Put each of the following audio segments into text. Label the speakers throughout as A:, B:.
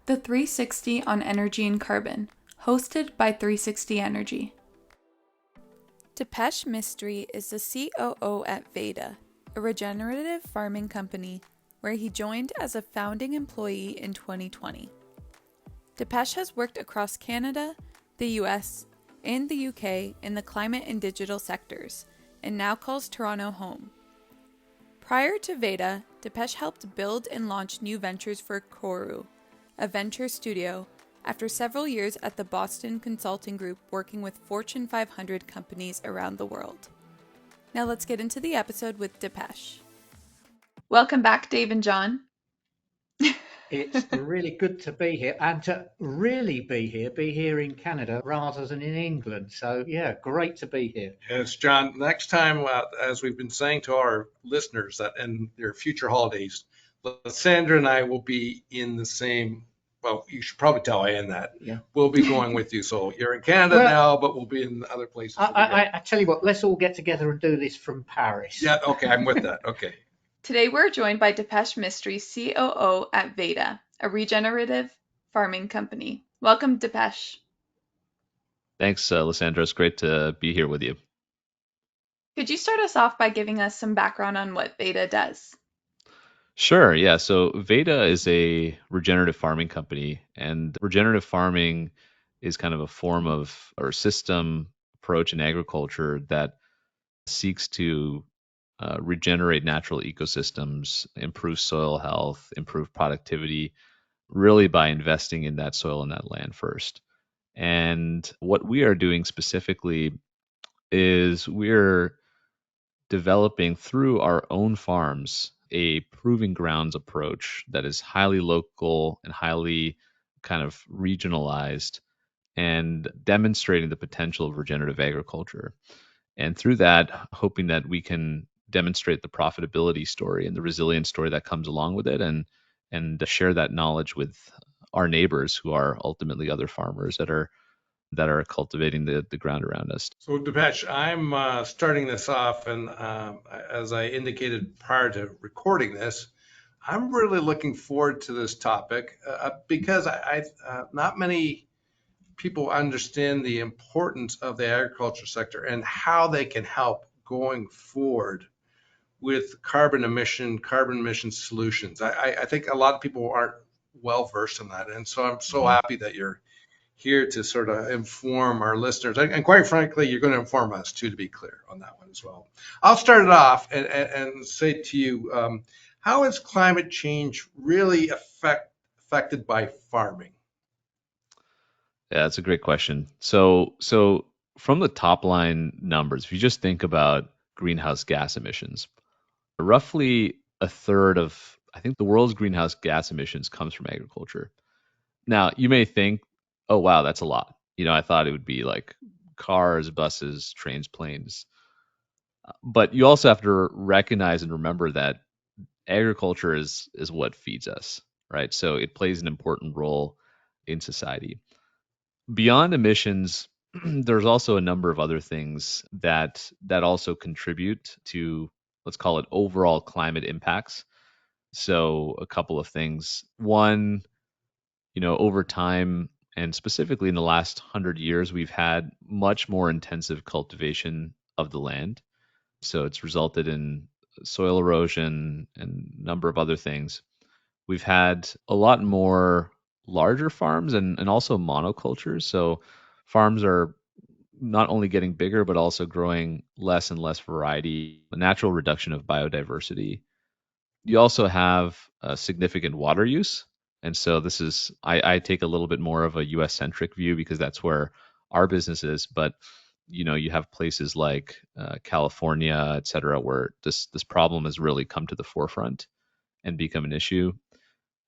A: The 360 on Energy and Carbon, hosted by 360 Energy. Dipesh Mistry is the COO at Vayda, a regenerative farming company where he joined as a founding employee in 2020. Dipesh has worked across Canada, the US, and the UK in the climate and digital sectors, and now calls Toronto home. Prior to Vayda, Dipesh helped build and launch new ventures for COO, a venture studio, after several years at the Boston Consulting Group working with Fortune 500 companies around the world. Now let's get into the episode with Dipesh. Welcome back, Dave and John.
B: It's really good to be here and to really be here in Canada rather than in England. So, yeah, great to be here.
C: Yes, John, next time, as we've been saying to our listeners that in their future holidays, Lysandra and I will be in the same, well, you should probably tell Anne that.
B: Yeah.
C: We'll be going with you. So you're in Canada now, but we'll be in other places.
B: I tell you what, let's all get together and do this from Paris.
C: Yeah, okay, I'm with that. Okay.
A: Today we're joined by Dipesh Mistry, COO at Vayda, a regenerative farming company. Welcome, Dipesh.
D: Thanks, Lysandra. It's great to be here with you.
A: Could you start us off by giving us some background on what Vayda does?
D: Sure, yeah. So Vayda is a regenerative farming company, and regenerative farming is kind of a form of or system approach in agriculture that seeks to regenerate natural ecosystems, improve soil health, improve productivity, really by investing in that soil and that land first. And what we are doing specifically is we're developing through our own farms a proving grounds approach that is highly local and highly kind of regionalized and demonstrating the potential of regenerative agriculture. And through that, hoping that we can demonstrate the profitability story and the resilience story that comes along with it and share that knowledge with our neighbors who are ultimately other farmers that are cultivating the ground around us.
C: So Dipesh, I'm starting this off, and as I indicated prior to recording this, I'm really looking forward to this topic because I not many people understand the importance of the agriculture sector and how they can help going forward with carbon emission solutions. I think a lot of people aren't well versed in that, and so I'm so happy that you're here to sort of inform our listeners. And quite frankly, you're going to inform us too, to be clear on that one as well. I'll start it off and say to you, how is climate change really affected by farming?
D: Yeah, that's a great question. So from the top line numbers, if you just think about greenhouse gas emissions, roughly a third of, I think, the world's greenhouse gas emissions comes from agriculture. Now, you may think, oh, wow, that's a lot. I thought it would be like cars, buses, trains, planes. But you also have to recognize and remember that agriculture is what feeds us, right? So it plays an important role in society. Beyond emissions, there's also a number of other things that also contribute to, let's call it, overall climate impacts. So a couple of things. One, over time, and specifically in the last 100 years, we've had much more intensive cultivation of the land. So it's resulted in soil erosion and a number of other things. We've had a lot more larger farms and also monocultures. So farms are not only getting bigger, but also growing less and less variety, a natural reduction of biodiversity. You also have a significant water use. And so this is, I take a little bit more of a US centric view because that's where our business is. But, you have places like California, et cetera, where this problem has really come to the forefront and become an issue.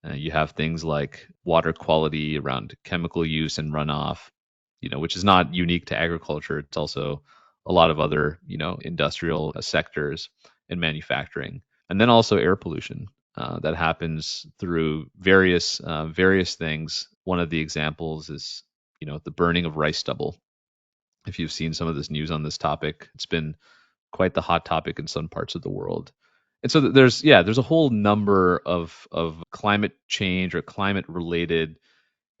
D: You have things like water quality around chemical use and runoff, which is not unique to agriculture. It's also a lot of other, industrial sectors and manufacturing. And then also air pollution that happens through various things. One of the examples is, the burning of rice stubble. If you've seen some of this news on this topic, it's been quite the hot topic in some parts of the world. And so there's a whole number of climate change or climate related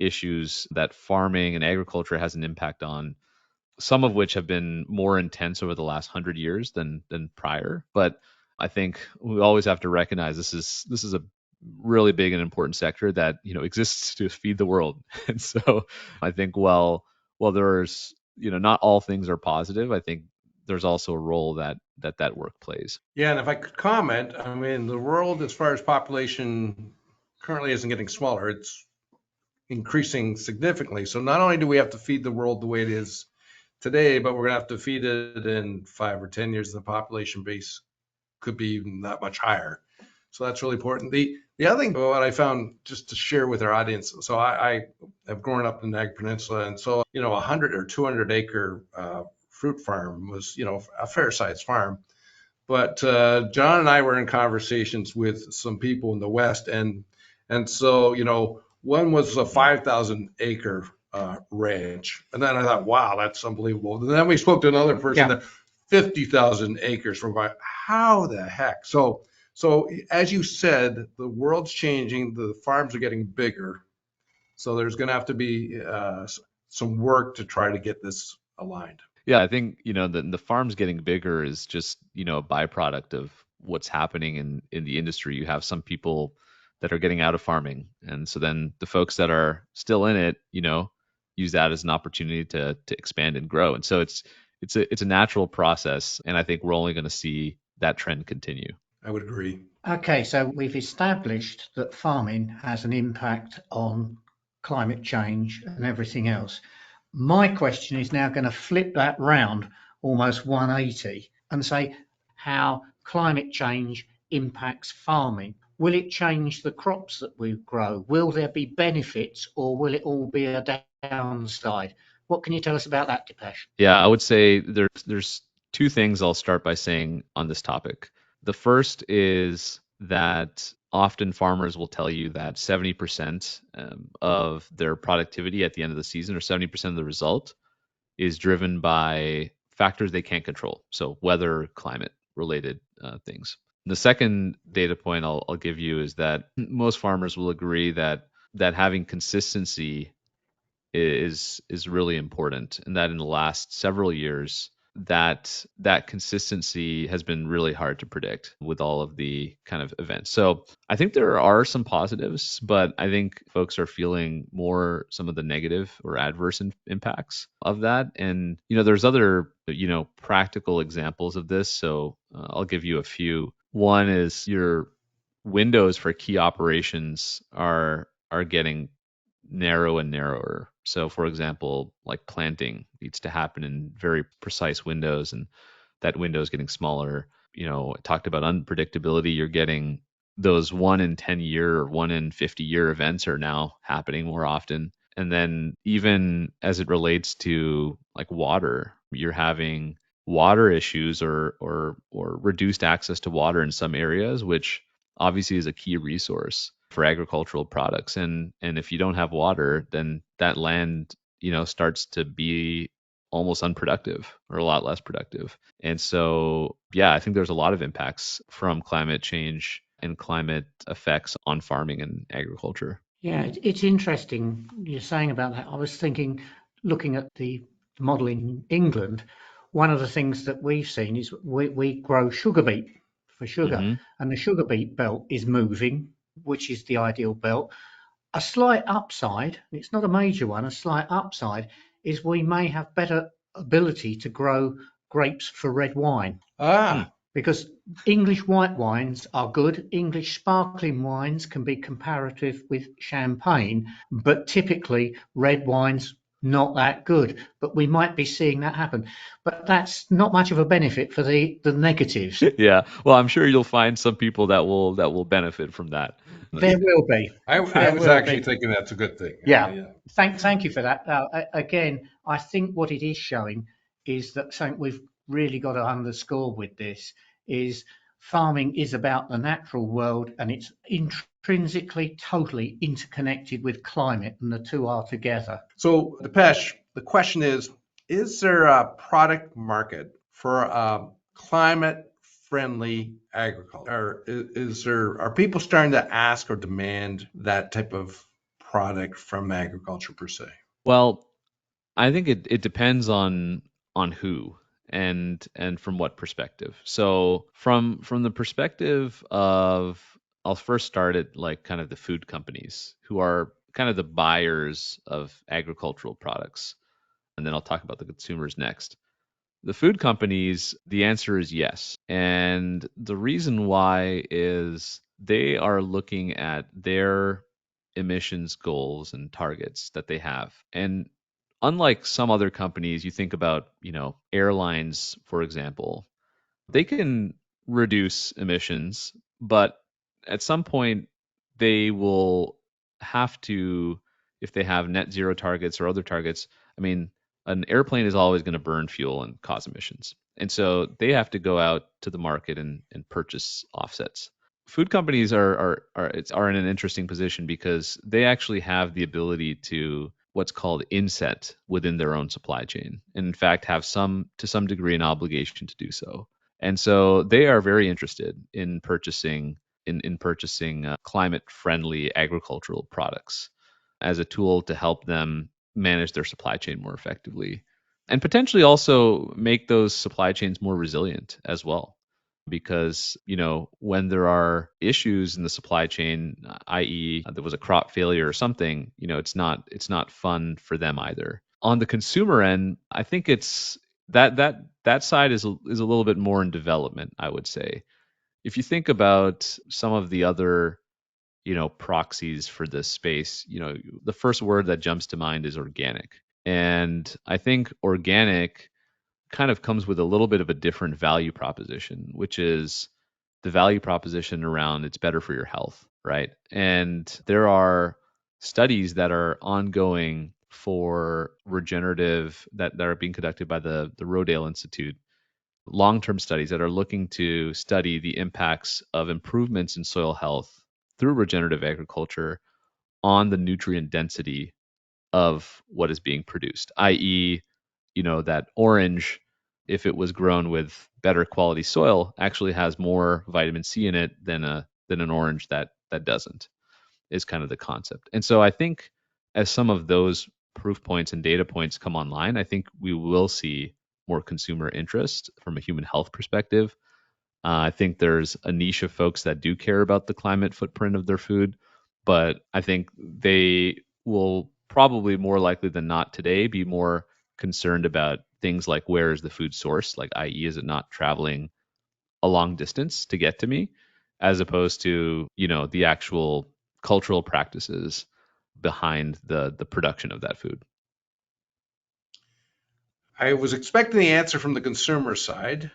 D: issues that farming and agriculture has an impact on, some of which have been more intense over the last 100 years than prior. But I think we always have to recognize this is a really big and important sector that exists to feed the world. And so I think while there's not all things are positive, I think there's also a role that work plays.
C: Yeah, and if I could comment, I mean, the world as far as population currently isn't getting smaller, it's increasing significantly. So not only do we have to feed the world the way it is today, but we're going to have to feed it in 5 or 10 years. The population base could be even that much higher. So that's really important. The other thing, what I found, just to share with our audience, so I have grown up in the Ag Peninsula, and so 100 or 200 acre fruit farm was a fair sized farm. But John and I were in conversations with some people in the West, and so one was a 5,000 acre ranch, and then I thought, wow, that's unbelievable. And then we spoke to another person that 50,000 acres. We're going, how the heck? So as you said, the world's changing, the farms are getting bigger, so there's going to have to be some work to try to get this aligned.
D: Yeah, I think the farms getting bigger is just a byproduct of what's happening in the industry. You have some people that are getting out of farming, and so then the folks that are still in it, use that as an opportunity to expand and grow. And so it's a natural process, and I think we're only going to see that trend continue.
C: I would agree.
B: Okay, so we've established that farming has an impact on climate change and everything else. My question is now going to flip that round almost 180 and say how climate change impacts farming. Will it change the crops that we grow? Will there be benefits, or will it all be a downside? What can you tell us about that, Dipesh?
D: Yeah, I would say there's two things I'll start by saying on this topic. The first is that often farmers will tell you that 70% of their productivity at the end of the season, or 70% of the result, is driven by factors they can't control. So weather, climate related things. The second data point I'll give you is that most farmers will agree that having consistency is really important, and that in the last several years that consistency has been really hard to predict with all of the kind of events. So I think there are some positives, but I think folks are feeling more some of the negative or adverse impacts of that. And there's other practical examples of this. So I'll give you a few. One is your windows for key operations are getting narrow and narrower. So for example, like planting needs to happen in very precise windows, and that window is getting smaller. I talked about unpredictability. You're getting those 1 in 10 year or 1 in 50 year events are now happening more often. And then even as it relates to like water, you're having water issues or reduced access to water in some areas, which obviously is a key resource for agricultural products. And if you don't have water, then that land, starts to be almost unproductive or a lot less productive. And so, I think there's a lot of impacts from climate change and climate effects on farming and agriculture.
B: Yeah, it's interesting you're saying about that. I was thinking, looking at the model in England, one of the things that we've seen is we grow sugar beet for sugar, and the sugar beet belt is moving, which is the ideal belt. A slight upside, it's not a major one, a slight upside is we may have better ability to grow grapes for red wine. Because English white wines are good. English sparkling wines can be comparative with champagne, but typically red wines not that good. But we might be seeing that happen. But that's not much of a benefit for the negatives.
D: Yeah. Well, I'm sure you'll find some people that will benefit from that.
B: There will be.
C: I was actually thinking that's a good thing.
B: Yeah. Thank you for that. Again, I think what it is showing is that something we've really got to underscore with this is farming is about the natural world, and it's intrinsically totally interconnected with climate, and the two are together.
C: So, Dipesh, the question is there a product market for climate friendly agriculture? Or are people starting to ask or demand that type of product from agriculture per se?
D: Well, I think it depends on who and from what perspective. So from the perspective of, I'll first start at like kind of the food companies who are kind of the buyers of agricultural products, and then I'll talk about the consumers next. The food companies, the answer is yes. And the reason why is they are looking at their emissions goals and targets that they have. And unlike some other companies, you think about, airlines, for example, they can reduce emissions, but at some point they will have to, if they have net zero targets or other targets. I mean, an airplane is always going to burn fuel and cause emissions. And so they have to go out to the market and purchase offsets. Food companies are in an interesting position because they actually have the ability to what's called inset within their own supply chain, and in fact have to some degree an obligation to do so. And so they are very interested in purchasing climate friendly agricultural products as a tool to help them manage their supply chain more effectively, and potentially also make those supply chains more resilient as well. Because when there are issues in the supply chain, i.e., there was a crop failure or something, it's not fun for them either. On the consumer end, I think it's that side is a little bit more in development, I would say. If you think about some of the other proxies for this space, the first word that jumps to mind is organic. And I think organic kind of comes with a little bit of a different value proposition, which is the value proposition around it's better for your health, right? And there are studies that are ongoing for regenerative that are being conducted by the Rodale Institute, long-term studies that are looking to study the impacts of improvements in soil health through regenerative agriculture on the nutrient density of what is being produced, i.e., that orange, if it was grown with better quality soil, actually has more vitamin C in it than an orange that doesn't, is kind of the concept. And so I think as some of those proof points and data points come online, I think we will see more consumer interest from a human health perspective. I think there's a niche of folks that do care about the climate footprint of their food, but I think they will probably more likely than not today be more concerned about things like where is the food source, like i.e., is it not traveling a long distance to get to me, as opposed to the actual cultural practices behind the production of that food.
C: I was expecting the answer from the consumer side,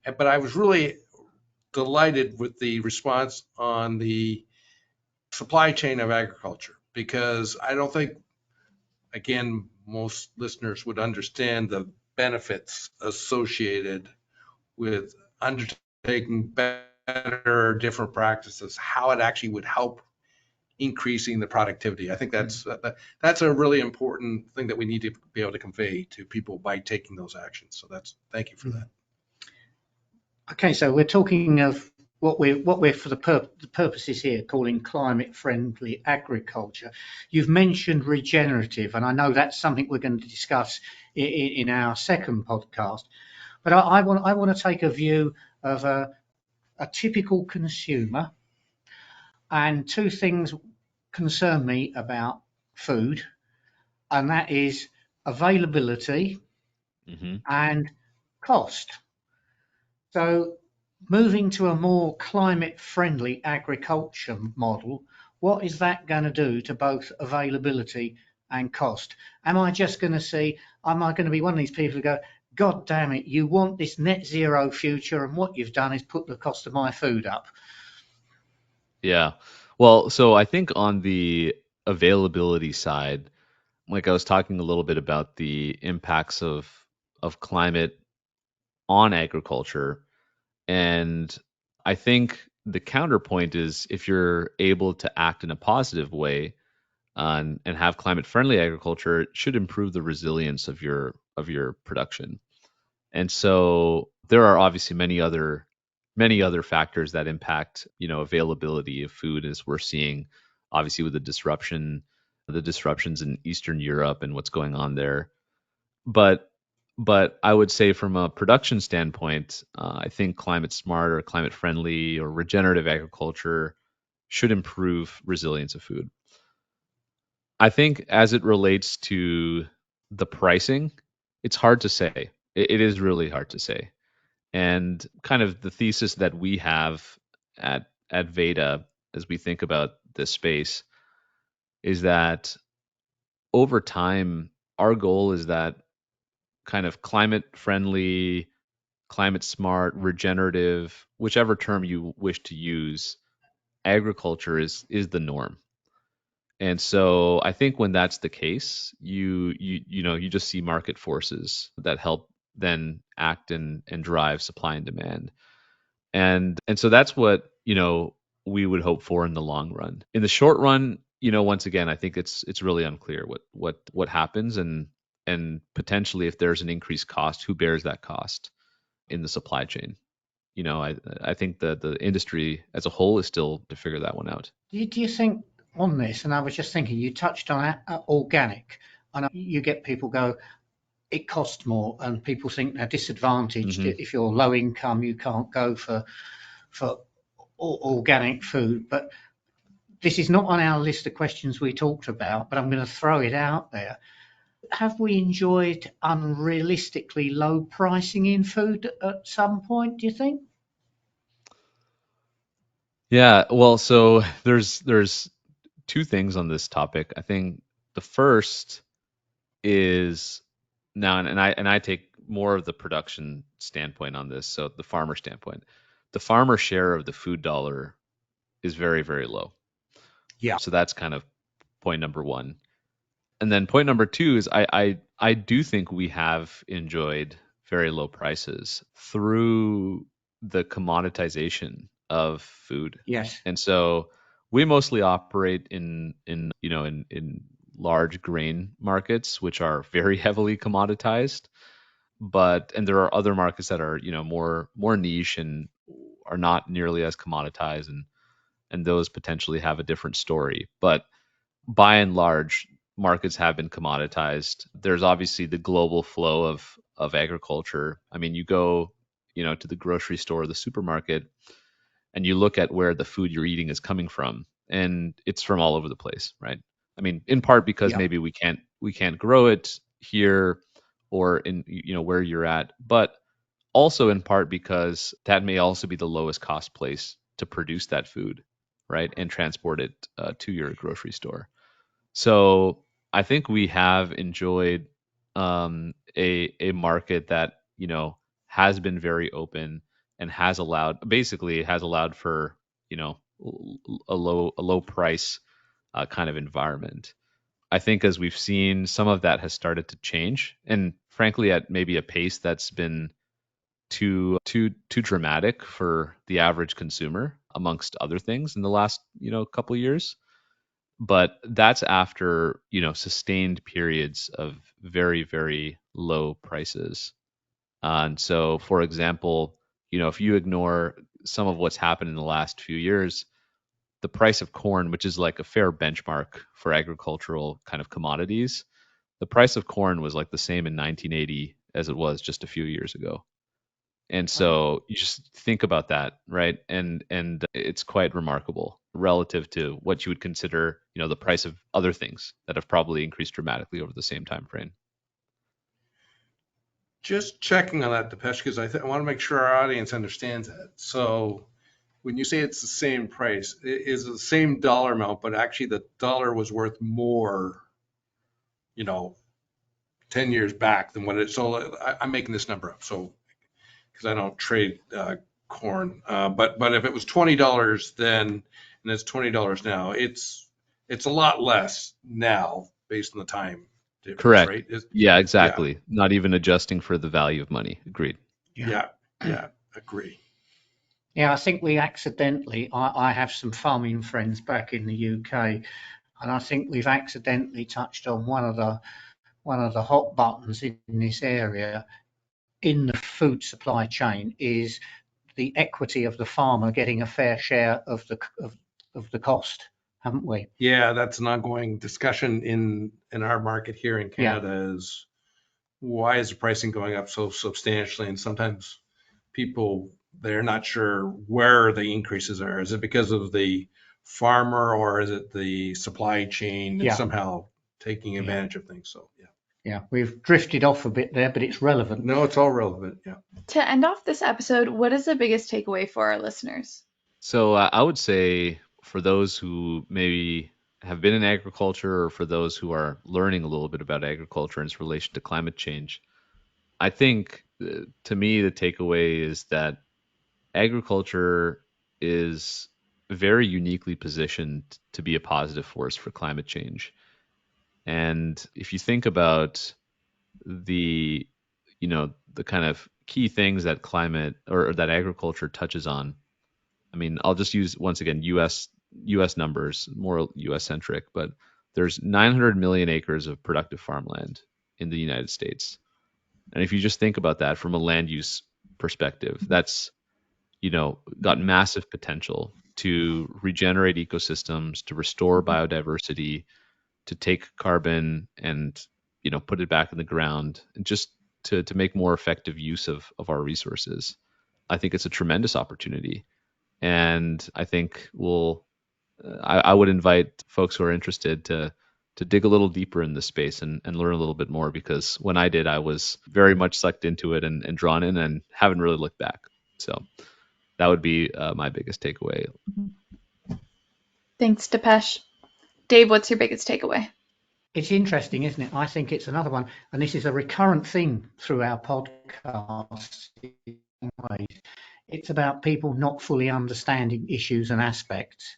C: but I was really delighted with the response on the supply chain of agriculture, because I don't think, again, most listeners would understand the benefits associated with undertaking better, different practices, how it actually would help increasing the productivity. I think that's a really important thing that we need to be able to convey to people by taking those actions. So thank you for that.
B: Okay, so we're talking of what we're for the purposes here calling climate friendly agriculture. You've mentioned regenerative, and I know that's something we're going to discuss in our second podcast. But I want to take a view of a typical consumer, and two things concern me about food, and that is availability and cost. So moving to a more climate friendly agriculture model, what is that going to do to both availability and cost? Am I going to be one of these people who go, God damn it, you want this net zero future, and what you've done is put the cost of my food up?
D: Yeah. Well, so I think on the availability side, like I was talking a little bit about the impacts of climate on agriculture, and I think the counterpoint is if you're able to act in a positive way and have climate friendly agriculture, it should improve the resilience of your production. And so there are obviously many other factors that impact availability of food, as we're seeing obviously with the disruptions in Eastern Europe and what's going on there. But I would say from a production standpoint, I think climate smart or climate friendly or regenerative agriculture should improve resilience of food. I think as it relates to the pricing, it's hard to say. It is really hard to say. And kind of the thesis that we have at Vayda as we think about this space is that over time, our goal is that kind of climate friendly, climate smart, regenerative, whichever term you wish to use, agriculture is the norm. And so I think when that's the case, you just see market forces that help then act and drive supply and demand. And so that's what, we would hope for in the long run. In the short run, once again, I think it's really unclear what happens and potentially if there's an increased cost, who bears that cost in the supply chain. I think the industry as a whole is still to figure that one out.
B: Do you think on this, and I was just thinking, you touched on organic, and you get people go, it costs more, and people think they're disadvantaged. If you're low income, you can't go for organic food. But this is not on our list of questions we talked about, but I'm going to throw it out there. Have we enjoyed unrealistically low pricing in food at some point, do you think?
D: Yeah, well, so there's two things on this topic. I think the first is now, and I take more of the production standpoint on this, so the farmer standpoint. The farmer share of the food dollar is very, very low.
B: Yeah.
D: So that's kind of point number one. And then point number two is I do think we have enjoyed very low prices through the commoditization of food.
B: Yes.
D: And so we mostly operate in large grain markets, which are very heavily commoditized. And there are other markets that are, more niche and are not nearly as commoditized, and those potentially have a different story. But by and large, markets have been commoditized. There's obviously the global flow of agriculture. I mean, you go, to the grocery store or the supermarket, and you look at where the food you're eating is coming from, and it's from all over the place, right? I mean, in part because maybe we can't grow it here or in where you're at, but also in part because that may also be the lowest cost place to produce that food, right, and transport it to your grocery store. So I think we have enjoyed a market that has been very open and has allowed for a low price kind of environment. I think as we've seen, some of that has started to change, and frankly, at maybe a pace that's been too dramatic for the average consumer, amongst other things, in the last couple of years. But that's after sustained periods of very, very low prices. And so, for example, if you ignore some of what's happened in the last few years, the price of corn, which is like a fair benchmark for agricultural kind of commodities, the price of corn was like the same in 1980 as it was just a few years ago. And so you just think about that, right? And it's quite remarkable relative to what you would consider, the price of other things that have probably increased dramatically over the same time frame.
C: Just checking on that, Dipesh, because I want to make sure our audience understands that. So when you say it's the same price, it is the same dollar amount, but actually the dollar was worth more, 10 years back than what it. So I'm making this number up. So because I don't trade corn, but if it was $20 then and it's $20 now, it's a lot less now based on the time difference.
D: Correct.
C: Right?
D: Yeah, exactly. Yeah. Not even adjusting for the value of money. Agreed.
C: Yeah, agree.
B: Yeah, I think we accidentally, I have some farming friends back in the UK, and I think we've accidentally touched on one of the hot buttons in this area in the food supply chain is the equity of the farmer getting a fair share of the cost. haven't we?
C: Yeah, that's an ongoing discussion in our market here in Canada is why is the pricing going up so substantially? And sometimes people, they're not sure where the increases are. Is it because of the farmer or is it the supply chain somehow taking advantage of things? So,
B: Yeah, we've drifted off a bit there, but it's relevant.
C: No, it's all relevant. Yeah.
A: To end off this episode, what is the biggest takeaway for our listeners?
D: So I would say for those who maybe have been in agriculture or for those who are learning a little bit about agriculture in its relation to climate change, I think to me the takeaway is that agriculture is very uniquely positioned to be a positive force for climate change. And if you think about the, the kind of key things that climate or that agriculture touches on, I mean, I'll just use once again US numbers, more US centric, but there's 900 million acres of productive farmland in the United States. And if you just think about that from a land use perspective, that's got massive potential to regenerate ecosystems, to restore biodiversity, to take carbon and put it back in the ground, and just to make more effective use of our resources. I think it's a tremendous opportunity. And I think I would invite folks who are interested to dig a little deeper in this space and learn a little bit more, because when I did, I was very much sucked into it and drawn in and haven't really looked back. So that would be my biggest takeaway.
A: Thanks, Dipesh. Dave, what's your biggest takeaway?
B: It's interesting, isn't it? I think it's another one, and this is a recurrent theme through our podcast in ways. It's about people not fully understanding issues and aspects.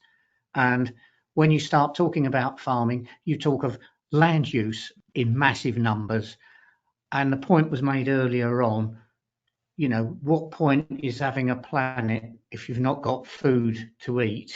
B: And when you start talking about farming, you talk of land use in massive numbers. And the point was made earlier on, what point is having a planet if you've not got food to eat?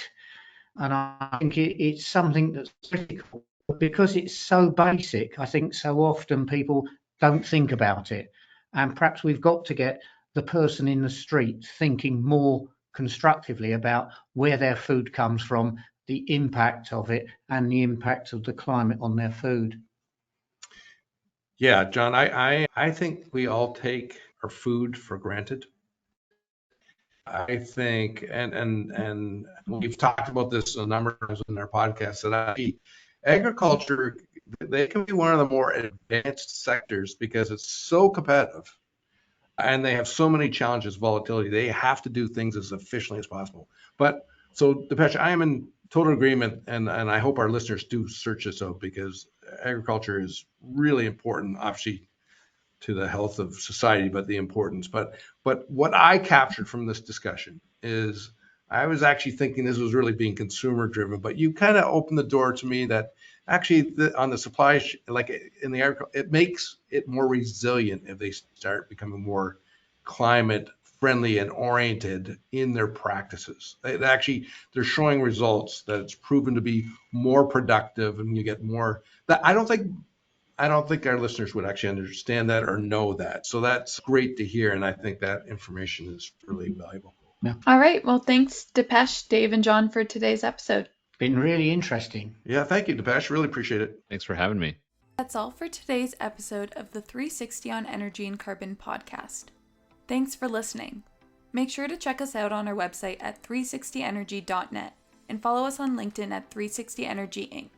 B: And I think it's something that's critical because it's so basic. I think so often people don't think about it. And perhaps we've got to get the person in the street thinking more constructively about where their food comes from, the impact of it, and the impact of the climate on their food.
C: Yeah, John, I think we all take our food for granted. I think, and we've talked about this a number of times in our podcast, that agriculture, they can be one of the more advanced sectors because it's so competitive and they have so many challenges, volatility. They have to do things as efficiently as possible. But so, Dipesh, I am in total agreement, and I hope our listeners do search this out because agriculture is really important, obviously, to the health of society, but the importance. But what I captured from this discussion is I was actually thinking this was really being consumer driven, but you kind of opened the door to me that actually on the supply, like in the agriculture, it makes it more resilient if they start becoming more climate friendly and oriented in their practices. They're showing results that it's proven to be more productive, and you get more. That I don't think our listeners would actually understand that or know that. So that's great to hear, and I think that information is really valuable.
A: Yeah. All right. Well, thanks, Dipesh, Dave, and John, for today's episode.
B: Been really interesting.
C: Yeah, thank you, Dipesh. Really appreciate it.
D: Thanks for having me.
A: That's all for today's episode of the 360 on Energy and Carbon podcast. Thanks for listening. Make sure to check us out on our website at 360energy.net and follow us on LinkedIn at 360energy Inc.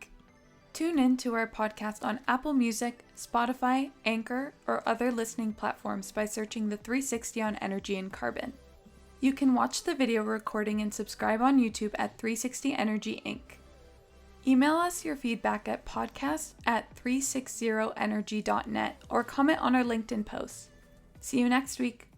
A: Tune in to our podcast on Apple Music, Spotify, Anchor, or other listening platforms by searching the 360 on Energy and Carbon. You can watch the video recording and subscribe on YouTube at 360 Energy Inc. Email us your feedback at podcast@360energy.net or comment on our LinkedIn posts. See you next week.